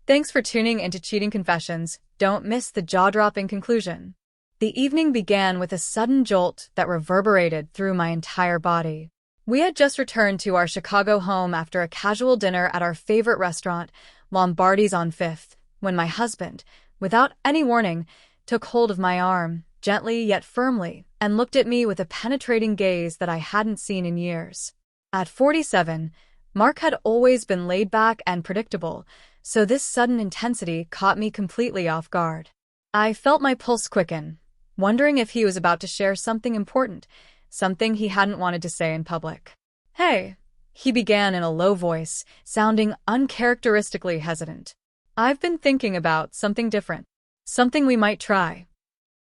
Thanks for tuning into Cheating Confessions. Don't miss the jaw-dropping conclusion. The evening began with a sudden jolt that reverberated through my entire body. We had just returned to our Chicago home after a casual dinner at our favorite restaurant, Lombardi's on 5th, when my husband, without any warning, took hold of my arm, gently yet firmly, and looked at me with a penetrating gaze that I hadn't seen in years. At 47, Mark had always been laid back and predictable, so this sudden intensity caught me completely off guard. I felt my pulse quicken, wondering if he was about to share something important, something he hadn't wanted to say in public. "Hey," he began in a low voice, sounding uncharacteristically hesitant. "I've been thinking about something different. Something we might try."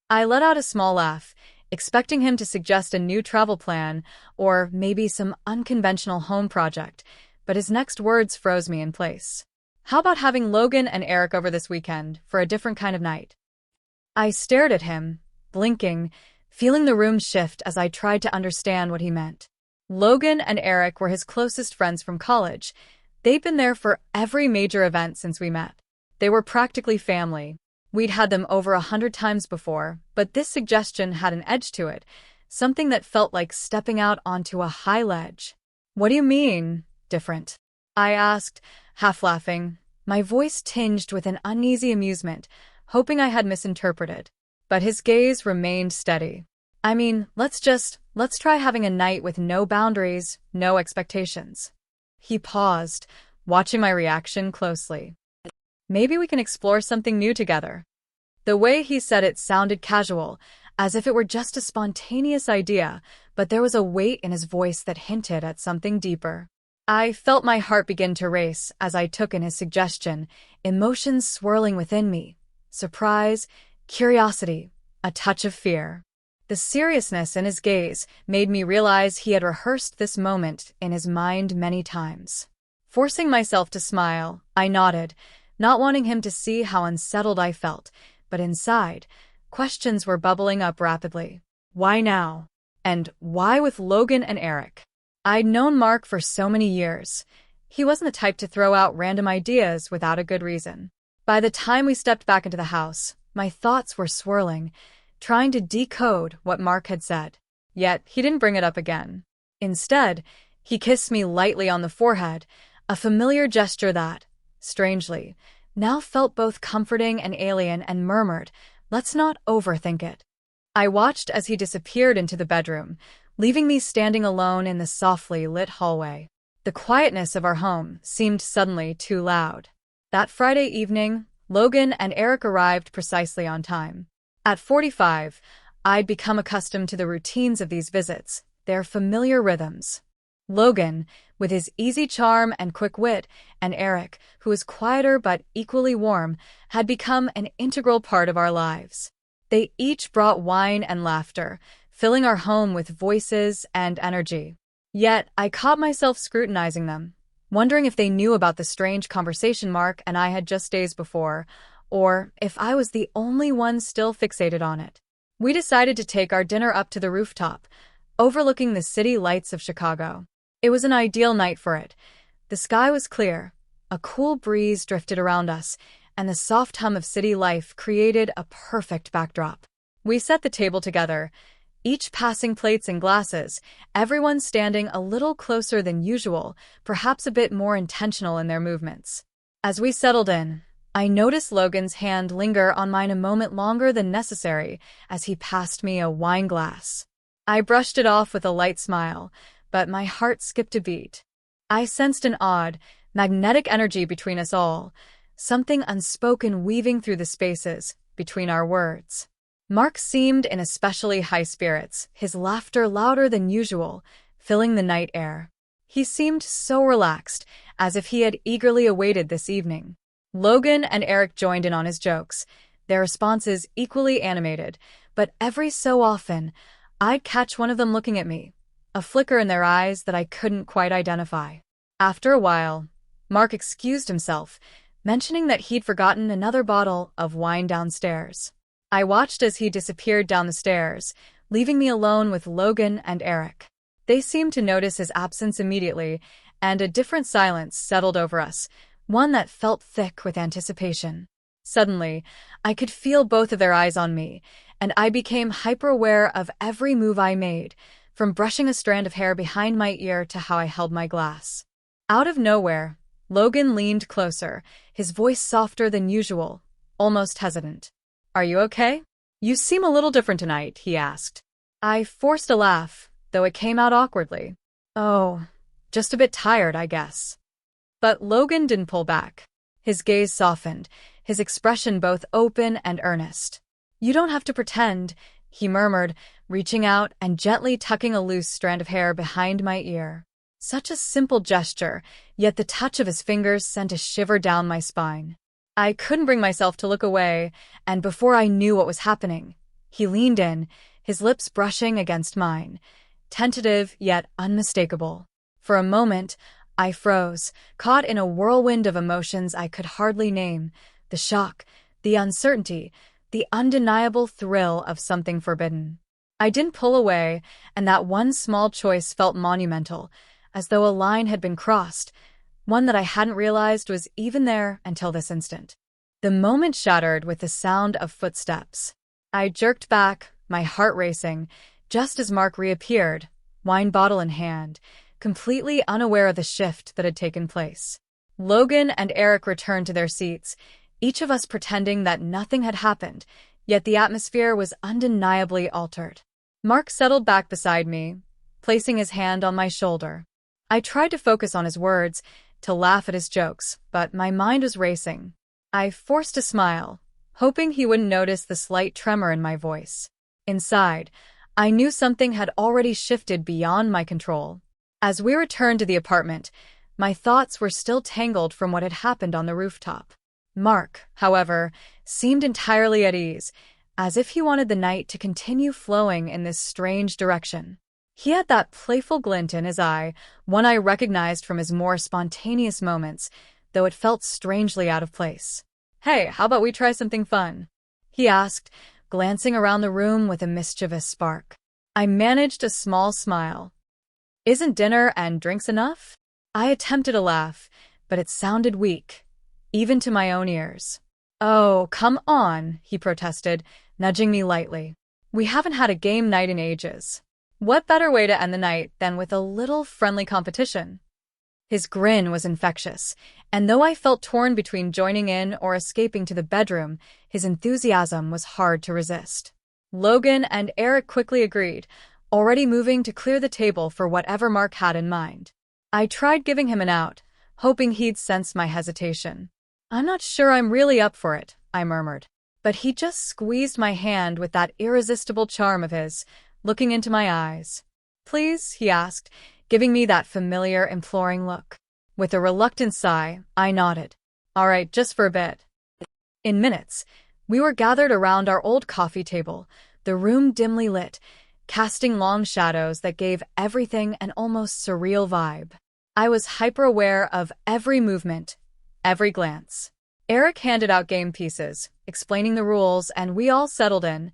I let out a small laugh, expecting him to suggest a new travel plan or maybe some unconventional home project, but his next words froze me in place. "How about having Logan and Eric over this weekend for a different kind of night?" I stared at him, blinking, feeling the room shift as I tried to understand what he meant. Logan and Eric were his closest friends from college. They'd been there for every major event since we met. They were practically family. We'd had them over 100 times before, but this suggestion had an edge to it, something that felt like stepping out onto a high ledge. "What do you mean, different?" I asked, half laughing, my voice tinged with an uneasy amusement, hoping I had misinterpreted. But his gaze remained steady. "I mean, let's try having a night with no boundaries, no expectations." He paused, watching my reaction closely. "Maybe we can explore something new together." The way he said it sounded casual, as if it were just a spontaneous idea, but there was a weight in his voice that hinted at something deeper. I felt my heart begin to race as I took in his suggestion, emotions swirling within me. Surprise, curiosity, a touch of fear. The seriousness in his gaze made me realize he had rehearsed this moment in his mind many times. Forcing myself to smile, I nodded, not wanting him to see how unsettled I felt, but inside, questions were bubbling up rapidly. Why now? And why with Logan and Eric? I'd known Mark for so many years. He wasn't the type to throw out random ideas without a good reason. By the time we stepped back into the house, my thoughts were swirling, trying to decode what Mark had said. Yet he didn't bring it up again. Instead, he kissed me lightly on the forehead, a familiar gesture that, strangely, now felt both comforting and alien, and murmured, "Let's not overthink it." I watched as he disappeared into the bedroom, leaving me standing alone in the softly lit hallway. The quietness of our home seemed suddenly too loud. That Friday evening, Logan and Eric arrived precisely on time. At 45, I'd become accustomed to the routines of these visits, their familiar rhythms. Logan, with his easy charm and quick wit, and Eric, who was quieter but equally warm, had become an integral part of our lives. They each brought wine and laughter, filling our home with voices and energy. Yet, I caught myself scrutinizing them, wondering if they knew about the strange conversation Mark and I had just days before, or if I was the only one still fixated on it. We decided to take our dinner up to the rooftop, overlooking the city lights of Chicago. It was an ideal night for it. The sky was clear, a cool breeze drifted around us, and the soft hum of city life created a perfect backdrop. We set the table together, each passing plates and glasses, everyone standing a little closer than usual, perhaps a bit more intentional in their movements. As we settled in, I noticed Logan's hand linger on mine a moment longer than necessary as he passed me a wine glass. I brushed it off with a light smile, but my heart skipped a beat. I sensed an odd, magnetic energy between us all, something unspoken weaving through the spaces between our words. Mark seemed in especially high spirits, his laughter louder than usual, filling the night air. He seemed so relaxed, as if he had eagerly awaited this evening. Logan and Eric joined in on his jokes, their responses equally animated, but every so often, I'd catch one of them looking at me, a flicker in their eyes that I couldn't quite identify. After a while, Mark excused himself, mentioning that he'd forgotten another bottle of wine downstairs. I watched as he disappeared down the stairs, leaving me alone with Logan and Eric. They seemed to notice his absence immediately, and a different silence settled over us, one that felt thick with anticipation. Suddenly, I could feel both of their eyes on me, and I became hyper-aware of every move I made, from brushing a strand of hair behind my ear to how I held my glass. Out of nowhere, Logan leaned closer, his voice softer than usual, almost hesitant. "Are you okay? You seem a little different tonight," he asked. I forced a laugh, though it came out awkwardly. "Oh, just a bit tired, I guess." But Logan didn't pull back. His gaze softened, his expression both open and earnest. "You don't have to pretend," he murmured, reaching out and gently tucking a loose strand of hair behind my ear. Such a simple gesture, yet the touch of his fingers sent a shiver down my spine. I couldn't bring myself to look away, and before I knew what was happening, he leaned in, his lips brushing against mine, tentative yet unmistakable. For a moment, I froze, caught in a whirlwind of emotions I could hardly name: the shock, the uncertainty, the undeniable thrill of something forbidden. I didn't pull away, and that one small choice felt monumental, as though a line had been crossed, one that I hadn't realized was even there until this instant. The moment shattered with the sound of footsteps. I jerked back, my heart racing, just as Mark reappeared, wine bottle in hand, completely unaware of the shift that had taken place. Logan and Eric returned to their seats, each of us pretending that nothing had happened, yet the atmosphere was undeniably altered. Mark settled back beside me, placing his hand on my shoulder. I tried to focus on his words, to laugh at his jokes, but my mind was racing. I forced a smile, hoping he wouldn't notice the slight tremor in my voice. Inside, I knew something had already shifted beyond my control. As we returned to the apartment, my thoughts were still tangled from what had happened on the rooftop. Mark, however, seemed entirely at ease, as if he wanted the night to continue flowing in this strange direction. He had that playful glint in his eye, one I recognized from his more spontaneous moments, though it felt strangely out of place. "Hey, how about we try something fun?" he asked, glancing around the room with a mischievous spark. I managed a small smile. "Isn't dinner and drinks enough?" I attempted a laugh, but it sounded weak, even to my own ears. "Oh, come on," he protested, nudging me lightly. "We haven't had a game night in ages. What better way to end the night than with a little friendly competition?" His grin was infectious, and though I felt torn between joining in or escaping to the bedroom, his enthusiasm was hard to resist. Logan and Eric quickly agreed, already moving to clear the table for whatever Mark had in mind. I tried giving him an out, hoping he'd sense my hesitation. "I'm not sure I'm really up for it," I murmured. But he just squeezed my hand with that irresistible charm of his, looking into my eyes. "Please?" he asked, giving me that familiar, imploring look. With a reluctant sigh, I nodded. "All right, just for a bit." In minutes, we were gathered around our old coffee table, the room dimly lit, casting long shadows that gave everything an almost surreal vibe. I was hyper-aware of every movement, every glance. Eric handed out game pieces, explaining the rules, and we all settled in,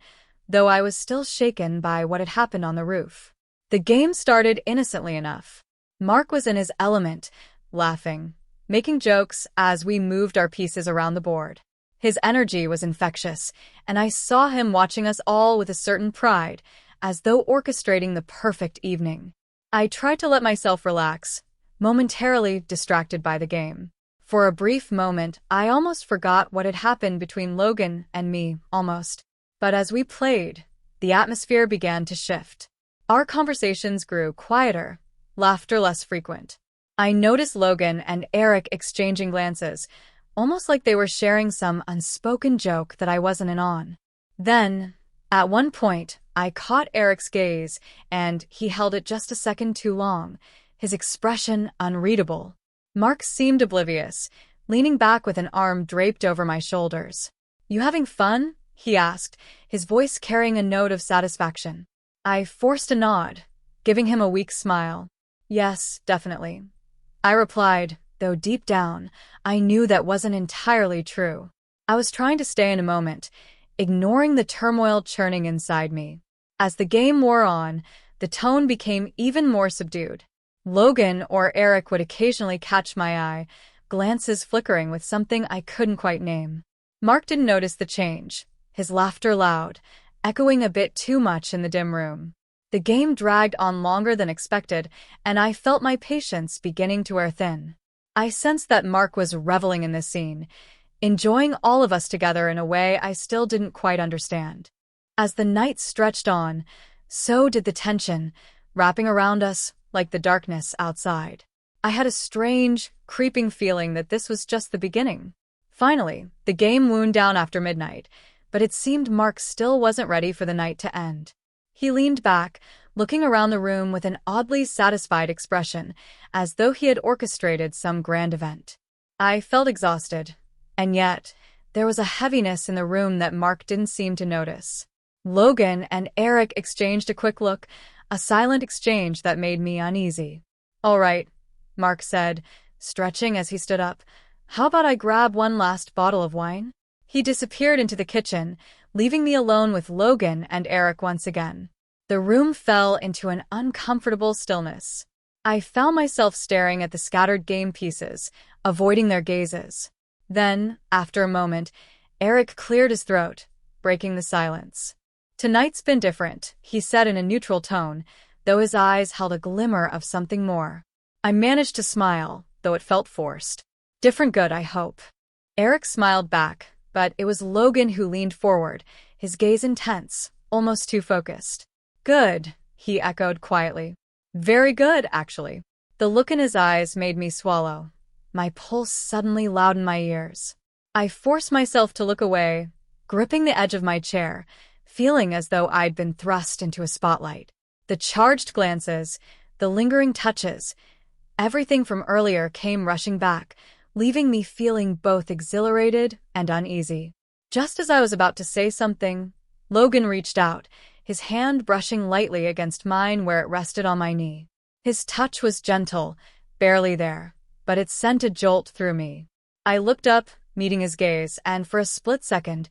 though I was still shaken by what had happened on the roof. The game started innocently enough. Mark was in his element, laughing, making jokes as we moved our pieces around the board. His energy was infectious, and I saw him watching us all with a certain pride, as though orchestrating the perfect evening. I tried to let myself relax, momentarily distracted by the game. For a brief moment, I almost forgot what had happened between Logan and me, almost. But as we played, the atmosphere began to shift. Our conversations grew quieter, laughter less frequent. I noticed Logan and Eric exchanging glances, almost like they were sharing some unspoken joke that I wasn't in on. Then, at one point, I caught Eric's gaze, and he held it just a second too long, his expression unreadable. Mark seemed oblivious, leaning back with an arm draped over my shoulders. "You having fun?" he asked, his voice carrying a note of satisfaction. I forced a nod, giving him a weak smile. "Yes, definitely," I replied, though deep down, I knew that wasn't entirely true. I was trying to stay in a moment, ignoring the turmoil churning inside me. As the game wore on, the tone became even more subdued. Logan or Eric would occasionally catch my eye, glances flickering with something I couldn't quite name. Mark didn't notice the change, his laughter loud, echoing a bit too much in the dim room. The game dragged on longer than expected, and I felt my patience beginning to wear thin. I sensed that Mark was reveling in this scene, enjoying all of us together in a way I still didn't quite understand. As the night stretched on, so did the tension, wrapping around us like the darkness outside. I had a strange, creeping feeling that this was just the beginning. Finally, the game wound down after midnight, but it seemed Mark still wasn't ready for the night to end. He leaned back, looking around the room with an oddly satisfied expression, as though he had orchestrated some grand event. I felt exhausted, and yet, there was a heaviness in the room that Mark didn't seem to notice. Logan and Eric exchanged a quick look, a silent exchange that made me uneasy. "All right," Mark said, stretching as he stood up. "How about I grab one last bottle of wine?" He disappeared into the kitchen, leaving me alone with Logan and Eric once again. The room fell into an uncomfortable stillness. I found myself staring at the scattered game pieces, avoiding their gazes. Then, after a moment, Eric cleared his throat, breaking the silence. "Tonight's been different," he said in a neutral tone, though his eyes held a glimmer of something more. I managed to smile, though it felt forced. "Different good, I hope." Eric smiled back, but it was Logan who leaned forward, his gaze intense, almost too focused. "Good," he echoed quietly. "Very good, actually." The look in his eyes made me swallow. My pulse suddenly loud in my ears. I forced myself to look away, gripping the edge of my chair, feeling as though I'd been thrust into a spotlight. The charged glances, the lingering touches, everything from earlier came rushing back, leaving me feeling both exhilarated and uneasy. Just as I was about to say something, Logan reached out, his hand brushing lightly against mine where it rested on my knee. His touch was gentle, barely there, but it sent a jolt through me. I looked up, meeting his gaze, and for a split second,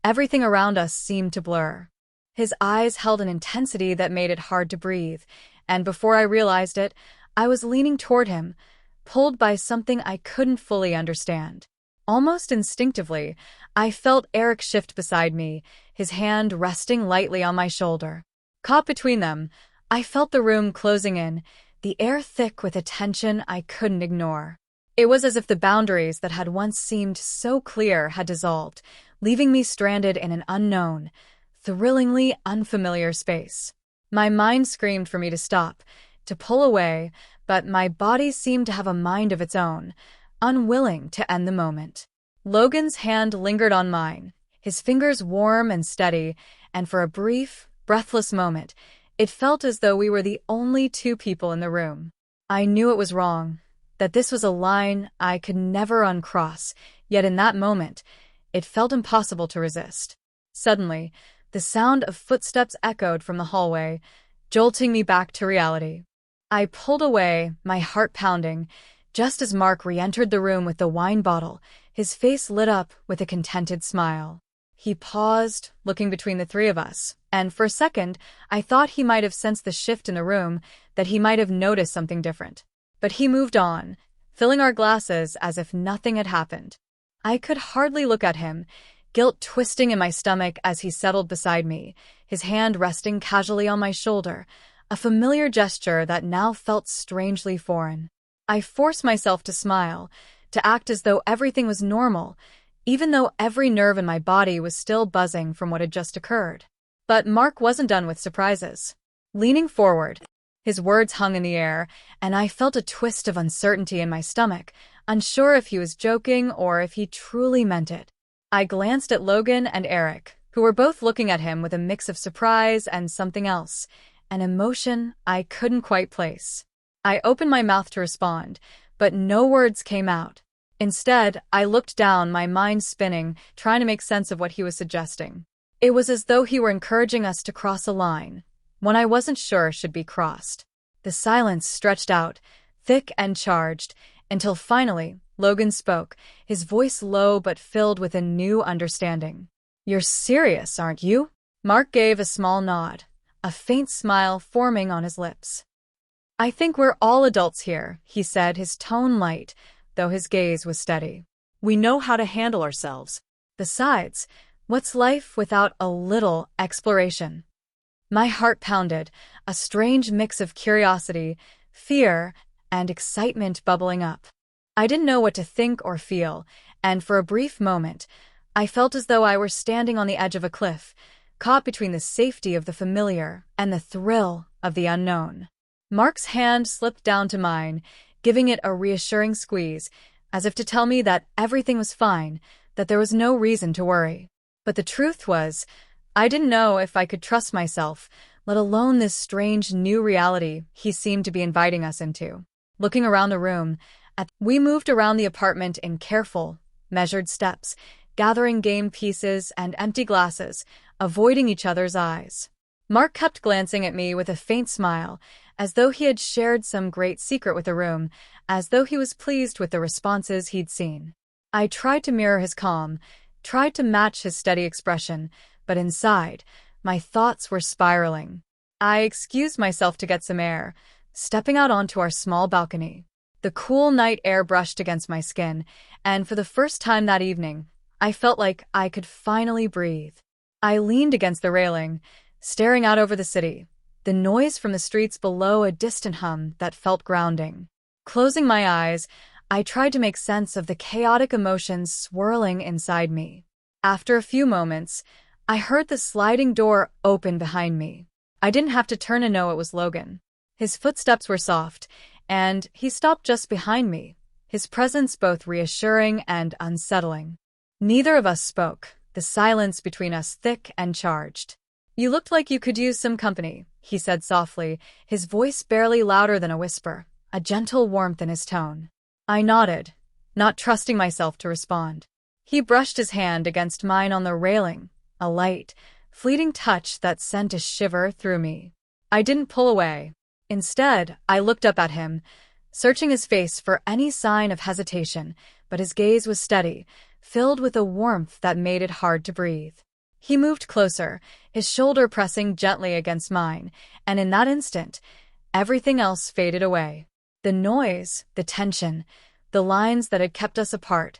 everything around us seemed to blur. His eyes held an intensity that made it hard to breathe, and before I realized it, I was leaning toward him, pulled by something I couldn't fully understand. Almost instinctively, I felt Eric shift beside me, his hand resting lightly on my shoulder. Caught between them, I felt the room closing in, the air thick with a tension I couldn't ignore. It was as if the boundaries that had once seemed so clear had dissolved, leaving me stranded in an unknown, thrillingly unfamiliar space. My mind screamed for me to stop, to pull away, but my body seemed to have a mind of its own, unwilling to end the moment. Logan's hand lingered on mine, his fingers warm and steady, and for a brief, breathless moment, it felt as though we were the only two people in the room. I knew it was wrong, that this was a line I could never uncross, yet in that moment, it felt impossible to resist. Suddenly, the sound of footsteps echoed from the hallway, jolting me back to reality. I pulled away, my heart pounding, just as Mark re-entered the room with the wine bottle, his face lit up with a contented smile. He paused, looking between the three of us, and for a second, I thought he might have sensed the shift in the room, that he might have noticed something different. But he moved on, filling our glasses as if nothing had happened. I could hardly look at him, guilt twisting in my stomach as he settled beside me, his hand resting casually on my shoulder, a familiar gesture that now felt strangely foreign. I forced myself to smile, to act as though everything was normal, even though every nerve in my body was still buzzing from what had just occurred. But Mark wasn't done with surprises. Leaning forward, his words hung in the air, and I felt a twist of uncertainty in my stomach, unsure if he was joking or if he truly meant it. I glanced at Logan and Eric, who were both looking at him with a mix of surprise and something else, an emotion I couldn't quite place. I opened my mouth to respond, but no words came out. Instead, I looked down, my mind spinning, trying to make sense of what he was suggesting. It was as though he were encouraging us to cross a line, one I wasn't sure should be crossed. The silence stretched out, thick and charged, until finally, Logan spoke, his voice low but filled with a new understanding. "You're serious, aren't you?" Mark gave a small nod, a faint smile forming on his lips. "I think we're all adults here," he said, his tone light, though his gaze was steady. We know how to handle ourselves. Besides, what's life without a little exploration? My heart pounded, a strange mix of curiosity, fear, and excitement bubbling up. I didn't know what to think or feel, and for a brief moment, I felt as though I were standing on the edge of a cliff, caught between the safety of the familiar and the thrill of the unknown. Mark's hand slipped down to mine, giving it a reassuring squeeze, as if to tell me that everything was fine, that there was no reason to worry. But the truth was, I didn't know if I could trust myself, let alone this strange new reality he seemed to be inviting us into. Looking around the room, we moved around the apartment in careful, measured steps, gathering game pieces and empty glasses, avoiding each other's eyes. Mark kept glancing at me with a faint smile, as though he had shared some great secret with the room, as though he was pleased with the responses he'd seen. I tried to mirror his calm, tried to match his steady expression, but inside, my thoughts were spiraling. I excused myself to get some air, stepping out onto our small balcony. The cool night air brushed against my skin, and for the first time that evening, I felt like I could finally breathe. I leaned against the railing, staring out over the city, the noise from the streets below a distant hum that felt grounding. Closing my eyes, I tried to make sense of the chaotic emotions swirling inside me. After a few moments, I heard the sliding door open behind me. I didn't have to turn to know it was Logan. His footsteps were soft, and he stopped just behind me, his presence both reassuring and unsettling. Neither of us spoke, the silence between us thick and charged. "You looked like you could use some company," he said softly, his voice barely louder than a whisper, a gentle warmth in his tone. I nodded, not trusting myself to respond. He brushed his hand against mine on the railing, a light, fleeting touch that sent a shiver through me. I didn't pull away. Instead, I looked up at him, searching his face for any sign of hesitation, but his gaze was steady, filled with a warmth that made it hard to breathe. He moved closer, his shoulder pressing gently against mine, and in that instant, everything else faded away. The noise, the tension, the lines that had kept us apart,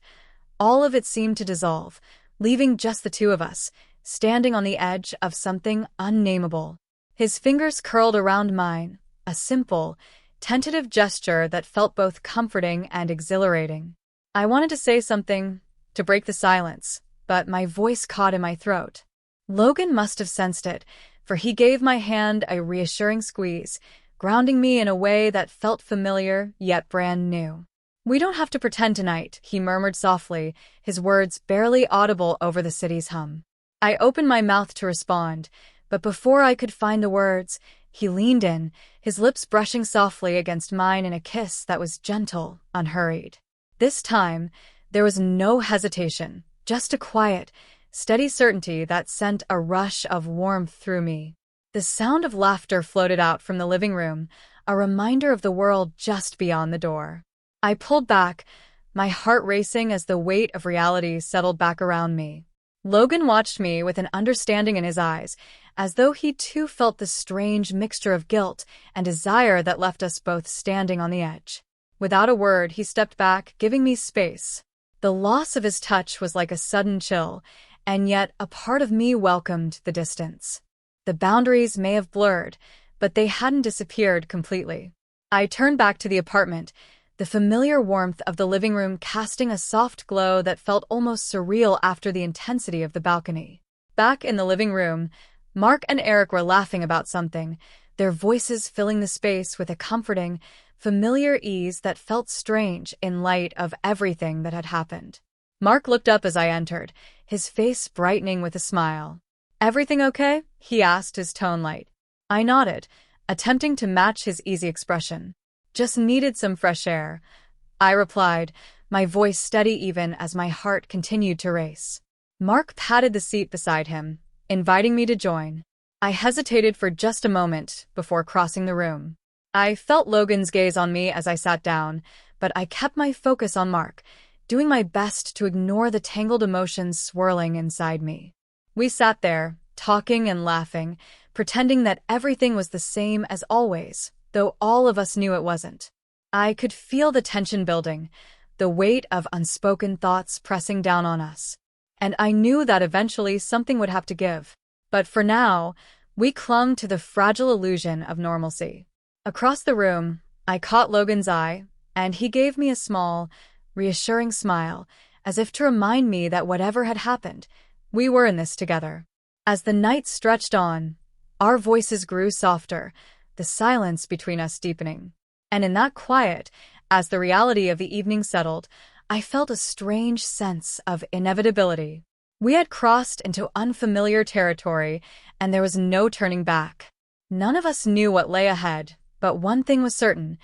all of it seemed to dissolve, leaving just the two of us, standing on the edge of something unnameable. His fingers curled around mine, a simple, tentative gesture that felt both comforting and exhilarating. I wanted to say something, to break the silence, but my voice caught in my throat. Logan must have sensed it, for he gave my hand a reassuring squeeze, grounding me in a way that felt familiar yet brand new. "We don't have to pretend tonight," he murmured softly, his words barely audible over the city's hum. I opened my mouth to respond, but before I could find the words, he leaned in, his lips brushing softly against mine in a kiss that was gentle, unhurried. This time, there was no hesitation, just a quiet, steady certainty that sent a rush of warmth through me. The sound of laughter floated out from the living room, a reminder of the world just beyond the door. I pulled back, my heart racing as the weight of reality settled back around me. Logan watched me with an understanding in his eyes, as though he too felt the strange mixture of guilt and desire that left us both standing on the edge. Without a word, he stepped back, giving me space. The loss of his touch was like a sudden chill, and yet a part of me welcomed the distance. The boundaries may have blurred, but they hadn't disappeared completely. I turned back to the apartment, the familiar warmth of the living room casting a soft glow that felt almost surreal after the intensity of the balcony. Back in the living room, Mark and Eric were laughing about something, their voices filling the space with a comforting, familiar ease that felt strange in light of everything that had happened. Mark looked up as I entered, his face brightening with a smile. "Everything okay?" he asked, his tone light. I nodded, attempting to match his easy expression. "Just needed some fresh air," I replied, my voice steady even as my heart continued to race. Mark patted the seat beside him, inviting me to join. I hesitated for just a moment before crossing the room. I felt Logan's gaze on me as I sat down, but I kept my focus on Mark, doing my best to ignore the tangled emotions swirling inside me. We sat there, talking and laughing, pretending that everything was the same as always, though all of us knew it wasn't. I could feel the tension building, the weight of unspoken thoughts pressing down on us. And I knew that eventually something would have to give. But for now, we clung to the fragile illusion of normalcy. Across the room, I caught Logan's eye, and he gave me a small, reassuring smile, as if to remind me that whatever had happened, we were in this together. As the night stretched on, our voices grew softer, the silence between us deepening. And in that quiet, as the reality of the evening settled, I felt a strange sense of inevitability. We had crossed into unfamiliar territory, and there was no turning back. None of us knew what lay ahead, but one thing was certain: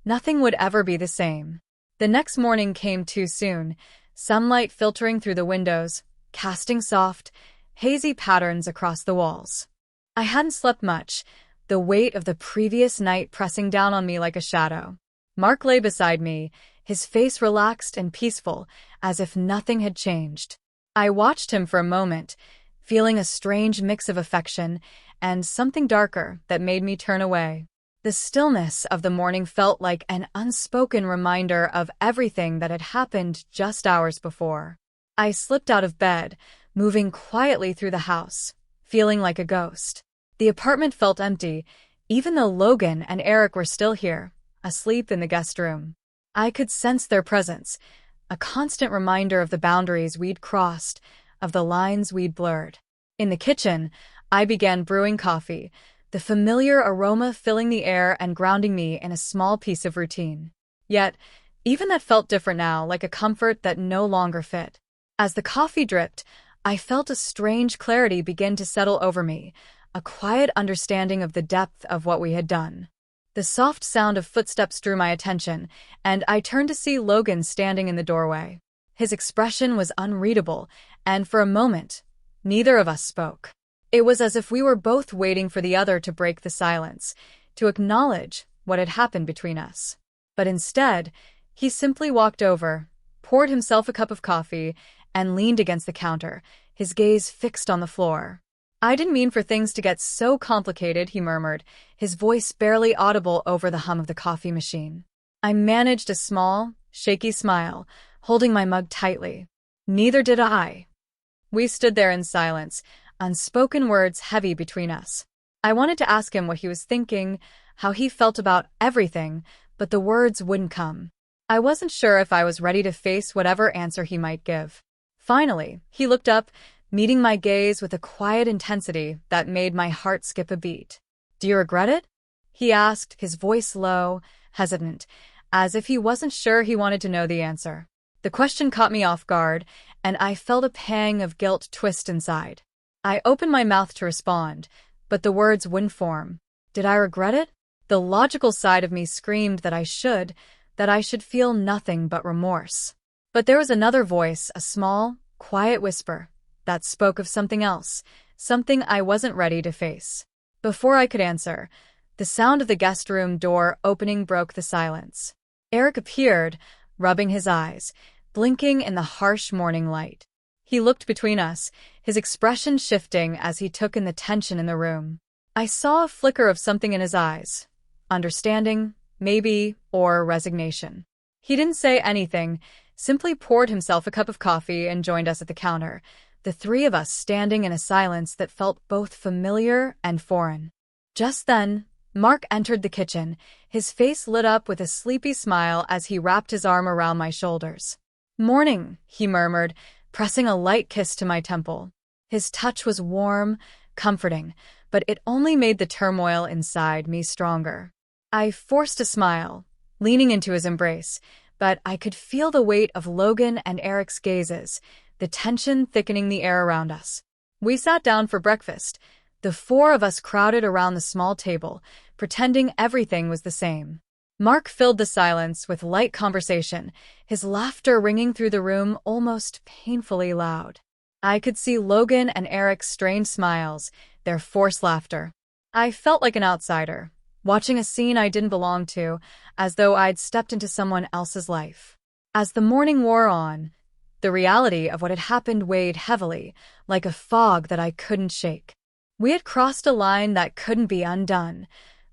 nothing would ever be the same. The next morning came too soon, sunlight filtering through the windows, casting soft, hazy patterns across the walls. I hadn't slept much, the weight of the previous night pressing down on me like a shadow. Mark lay beside me, his face relaxed and peaceful, as if nothing had changed. I watched him for a moment, feeling a strange mix of affection and something darker that made me turn away. The stillness of the morning felt like an unspoken reminder of everything that had happened just hours before. I slipped out of bed, moving quietly through the house, feeling like a ghost. The apartment felt empty, even though Logan and Eric were still here, asleep in the guest room. I could sense their presence, a constant reminder of the boundaries we'd crossed, of the lines we'd blurred. In the kitchen, I began brewing coffee, the familiar aroma filling the air and grounding me in a small piece of routine. Yet, even that felt different now, like a comfort that no longer fit. As the coffee dripped, I felt a strange clarity begin to settle over me, a quiet understanding of the depth of what we had done. The soft sound of footsteps drew my attention, and I turned to see Logan standing in the doorway. His expression was unreadable, and for a moment, neither of us spoke. It was as if we were both waiting for the other to break the silence, to acknowledge what had happened between us. But instead, he simply walked over, poured himself a cup of coffee, and leaned against the counter, his gaze fixed on the floor. "I didn't mean for things to get so complicated," he murmured, his voice barely audible over the hum of the coffee machine. I managed a small, shaky smile, holding my mug tightly. Neither did I. We stood there in silence, unspoken words heavy between us. I wanted to ask him what he was thinking, how he felt about everything, but the words wouldn't come. I wasn't sure if I was ready to face whatever answer he might give. Finally, he looked up, meeting my gaze with a quiet intensity that made my heart skip a beat. "Do you regret it?" he asked, his voice low, hesitant, as if he wasn't sure he wanted to know the answer. The question caught me off guard, and I felt a pang of guilt twist inside. I opened my mouth to respond, but the words wouldn't form. Did I regret it? The logical side of me screamed that I should feel nothing but remorse. But there was another voice, a small, quiet whisper, that spoke of something else, something I wasn't ready to face. Before I could answer, the sound of the guest room door opening broke the silence. Eric appeared, rubbing his eyes, blinking in the harsh morning light. He looked between us, his expression shifting as he took in the tension in the room. I saw a flicker of something in his eyes. Understanding, maybe, or resignation. He didn't say anything, simply poured himself a cup of coffee and joined us at the counter, the three of us standing in a silence that felt both familiar and foreign. Just then, Mark entered the kitchen, his face lit up with a sleepy smile as he wrapped his arm around my shoulders. "Morning," he murmured, pressing a light kiss to my temple. His touch was warm, comforting, but it only made the turmoil inside me stronger. I forced a smile, leaning into his embrace, but I could feel the weight of Logan and Eric's gazes, the tension thickening the air around us. We sat down for breakfast, the four of us crowded around the small table, pretending everything was the same. Mark filled the silence with light conversation, his laughter ringing through the room almost painfully loud. I could see Logan and Eric's strained smiles, their forced laughter. I felt like an outsider, watching a scene I didn't belong to, as though I'd stepped into someone else's life. As the morning wore on, the reality of what had happened weighed heavily, like a fog that I couldn't shake. We had crossed a line that couldn't be undone,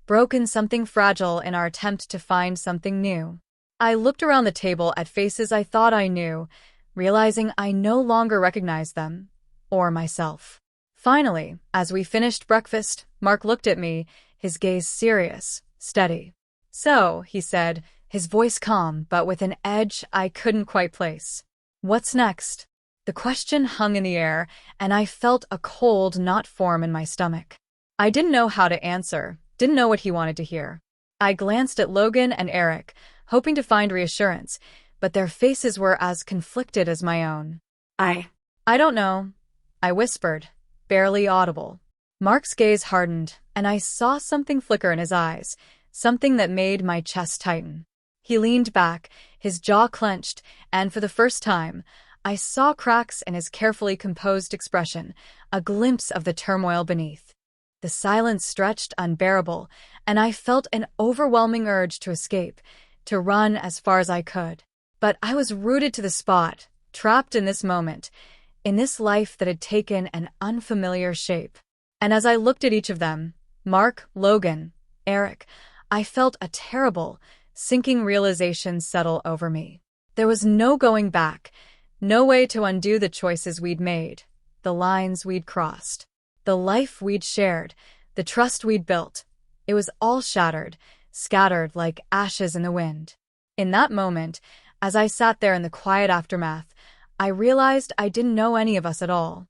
broken something fragile in our attempt to find something new. I looked around the table at faces I thought I knew, realizing I no longer recognized them, or myself. Finally, as we finished breakfast, Mark looked at me, his gaze serious, steady. "So," he said, his voice calm but with an edge I couldn't quite place. "What's next?" The question hung in the air, and I felt a cold knot form in my stomach. I didn't know how to answer, didn't know what he wanted to hear. I glanced at Logan and Eric, hoping to find reassurance, but their faces were as conflicted as my own. I don't know," I whispered, barely audible. Mark's gaze hardened, and I saw something flicker in his eyes, something that made my chest tighten. He leaned back, his jaw clenched, and for the first time, I saw cracks in his carefully composed expression, a glimpse of the turmoil beneath. The silence stretched unbearable, and I felt an overwhelming urge to escape, to run as far as I could. But I was rooted to the spot, trapped in this moment, in this life that had taken an unfamiliar shape. And as I looked at each of them, Mark, Logan, Eric, I felt a terrible, sinking realization settle over me. There was no going back, no way to undo the choices we'd made, the lines we'd crossed, the life we'd shared, the trust we'd built. It was all shattered, scattered like ashes in the wind. In that moment, as I sat there in the quiet aftermath, I realized I didn't know any of us at all.